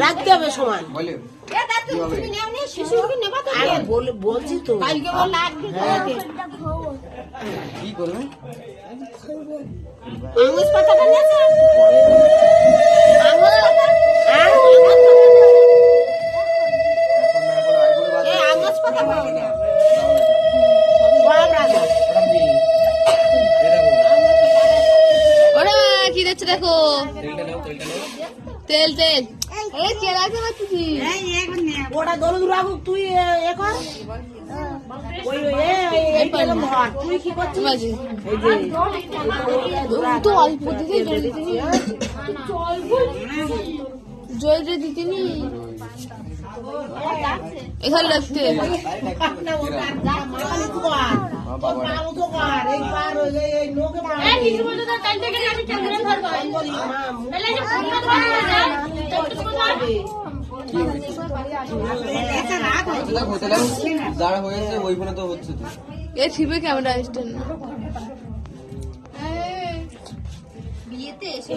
রাখতে হবে সমান বলছি তো কি করবে? আঙুল পাতাটা নিয়েছে কি দেখছো দেখো তেল তেল কে রাখতে পারছিস ওটা দৌড় রাখুক তুই এ কর তুই কি করছিস তো অল্প দিকে জল দিতে জল দিতে নি এখানে রাখতে যারা হয়েছে ওইখানে তো হচ্ছে তো এ ছিপে ক্যামেরা স্ট্যান্ড বিয়েতে এসে